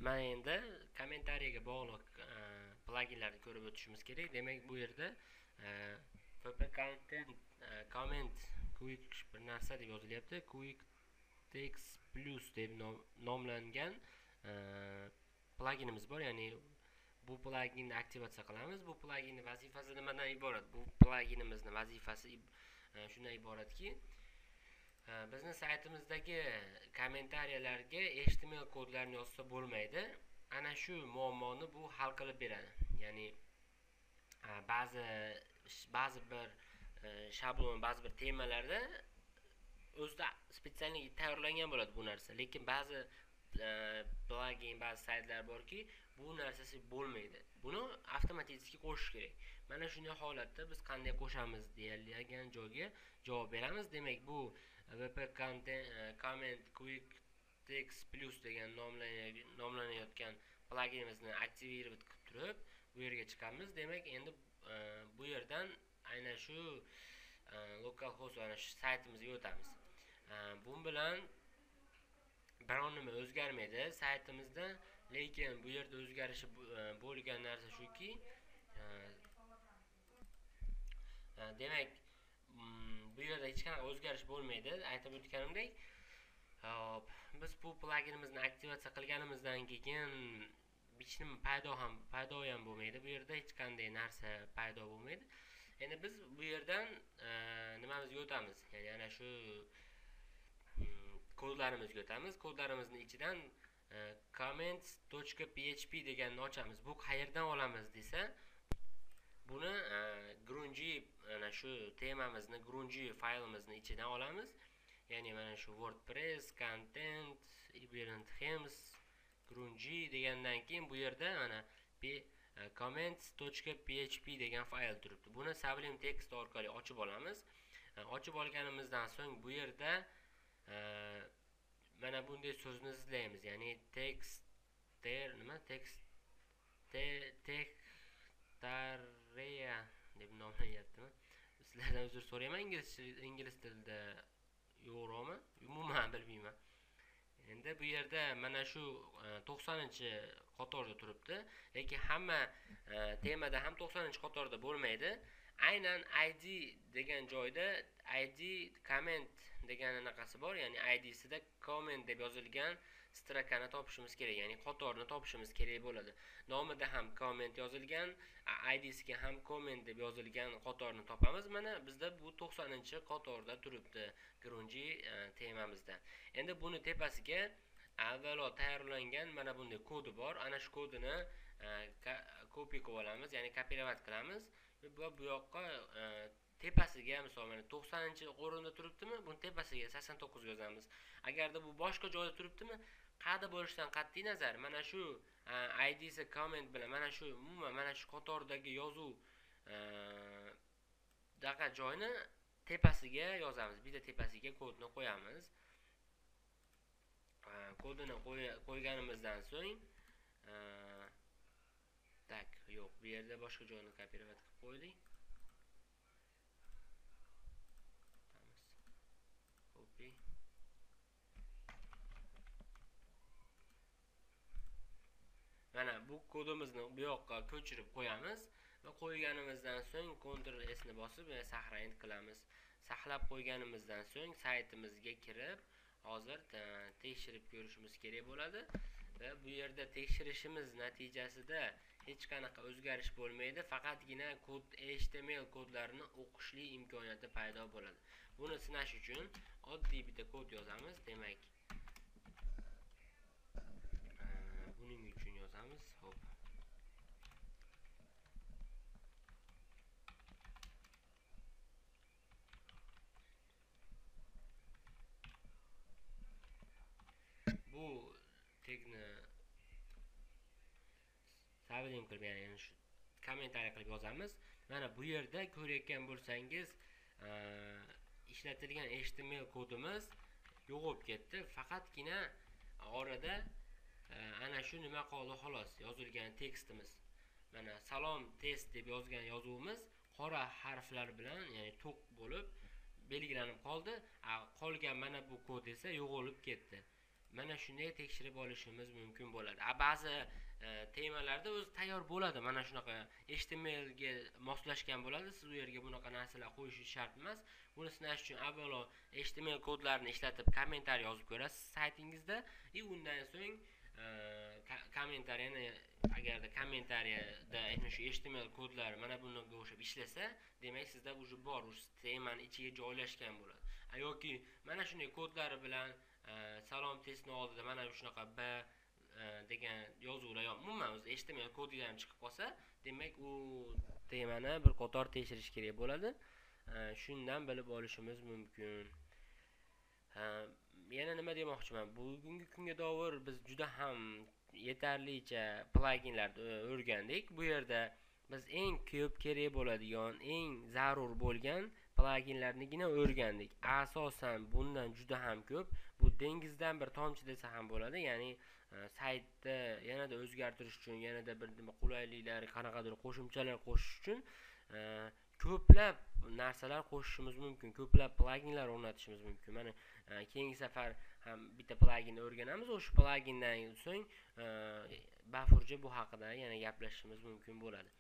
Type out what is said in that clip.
Mana endi kommentariyaga bog'liq pluginlarni ko'rib o'tishimiz kerak. Demak, bu yerda pp content comment quick bir narsa deb yozilyapti. Quick text plus deb nomlangan pluginimiz bor. Ya'ni bu pluginni aktivatsiya qilamiz. Bu pluginning vazifasi nimadan iborat? Bu pluginimizning vazifasi shundan iboratki, bizni saytimizdagi kommentariyalarga HTML kodlarni yozsa bo'lmaydi. Ana shu muammoni bu hal qilib beradi. Ya'ni ba'zi bir shablon, ba'zi bir temalarda o'zida spetsiallik tayyorlangan bo'ladi bu narsa. Lekin ba'zi plugin, ba'zi saytlar borki, bu narsasi bo'lmaydi. Buni avtomatik qo'shish kerak. Mana shunday holatda biz qanday qo'shamiz degan joyga javob beramiz. Demak, bu wp comment quick text plus degan nomlanayotgan pluginimizni aktivirovat qilib turib, bu yerga chiqamiz. Demak, endi bu yerdan aynan shu localhost ana shu saytimizga o'tamiz. Bu bilan biron nima o'zgarmaydi saytimizda, lekin bu yerda o'zgarishi bo'lgan narsa shuki, demak, bu yerda hech qanaqa o'zgarish bo'lmaydi. Aytib o'tganimdek, biz bu pluginimizni aktivatsiya qilganimizdan keyin hech nima paydo ham bo'lmaydi. Bu yerda hech qanday narsa paydo bo'lmaydi. Endi biz bu yerdan nimamizga o'tamiz? Ya'ni ana shu kodlarimizga o'tamiz. Kodlarimizning ichidan comments.php deganni ochamiz. Bu qayerdan olamiz desa, buni grungy ana shu temamizni grungy faylimizni ichidan olamiz. Ya'ni mana shu WordPress, content, event themes, grungy degandan keyin bu yerda mana comments.php degan fayl turibdi. Buni Sublime Text orqali ochib olamiz. Ochib olganimizdan so'ng bu yerda mana bunday so'zni izlaymiz. Ya'ni textareya deb nomlayaptimi? Sizlardan uzr so'rayman, ingliz tilida yo'qmi? Umuman bilmayman. Endi bu yerda mana shu 90-qatorda turibdi, lekin hamma temada ham 90-qatorda bo'lmaydi. Aynan id degan joyda id comment degan anaqasi bor. Ya'ni id sida comment deb yozilgan strakani topishimiz kerak, ya'ni qatorni topishimiz kerak bo'ladi. Nomida ham comment yozilgan, id siga ham comment deb yozilgan qatorni topamiz. Mana bizda bu 90-qatorda turibdi grungy temamizda. Endi buni tepasiga avvalo tayyorlangan mana bunday kodi bor. Ana shu kodini copy qilib olamiz, ya'ni kopirovat qilamiz va bu yoqqa tepasiga, misol mana 90-o'rinda turibdimi, buni tepasiga 89 yozamiz. Agarda bu boshqa joyda turibdimi, qayerda bo'lishidan qat'iy nazar mana shu id si comment bilan mana shu umuman mana shu qatordagi yozuv daqa joyni tepasiga yozamiz. Bitta tepasiga kodni qo'yamiz. Kodini qo'yganimizdan so'ng yo'q, bu yerda boshqa joyni kopirovat qilib qo'ydik. Copy. Mana bu kodimizni bu yoqqa ko'chirib qo'yamiz va qo'yganimizdan so'ng Ctrl S ni bosib saqlab qilamiz. Saqlab qo'yganimizdan so'ng saytimizga kirib, hozir tekshirib ko'rishimiz kerak bo'ladi va bu yerda tekshirishimiz natijasida hech qanaqa o'zgarish bo'lmaydi, faqatgina kod HTML kodlarini o'qishli imkoniyati paydo bo'ladi. Buni sinash uchun oddiy bitta kod yozamiz. Demak, buning uchun yozamiz. Xo'p. Bu tekni Sublime qilib, ya'ni shu kommentariya qilib yozamiz. Mana bu yerda ko'rayotgan bo'lsangiz, ishlatilgan HTML kodimiz yo'qolib ketdi. Faqatgina orada ana shu nima qoldi xolos, yozilgan tekstimiz. Mana salom test deb yozgan yozuvimiz qora harflar bilan, ya'ni to'q bo'lib belgilanib qoldi. Qolgan mana bu kod esa yo'qolib ketdi. mana shunday tekshirib olishimiz mumkin bo'ladi. Ba'zi temalarda o'zi tayyor bo'ladi. Mana shunaqa HTML ga moslashgan bo'ladi. Siz u yerga bunaqa narsalar qo'yishingiz shart emas. Buni sinash uchun avvalo HTML kodlarini ishlatib kommentariy yozib ko'rasiz saytingizda, undan so'ng kommentariyani agarda kommentariyada aytma shu HTML kodlari mana bunga o'xshab ishlasa, demak sizda уже bor, temani ichiga joylashgan bo'ladi. Yoki mana shunday kodlari bilan salom testni oldida mana shunaqa b degan yozuvlar umuman o'zi HTML kodiga ham chiqib qolsa, demak u temani bir qator tekshirish kerak bo'ladi. Shundan bilib olishimiz mumkin. Yana nima demoqchiman? Bugungi kunga doir biz juda ham yetarlicha pluginlarni o'rgandik. Bu yerda biz eng ko'p kerak bo'ladigan, eng zarur bo'lgan pluginlarnigina o'rgandik. Asosan bundan juda ham ko'p. Bu dengizdan bir tomchi desa ham bo'ladi. Ya'ni saytda yanada o'zgartirish uchun, yanada bir qulayliklar, qanaqadir qo'shimchalar qo'shish uchun ko'plab narsalar qo'shishimiz mumkin, ko'plab pluginlar o'rnatishimiz mumkin. Mana keyingi safar ham bitta pluginni o'rganamiz. O'sha plugindan so'ng bafurja bu haqida yana gaplashishimiz mumkin bo'ladi.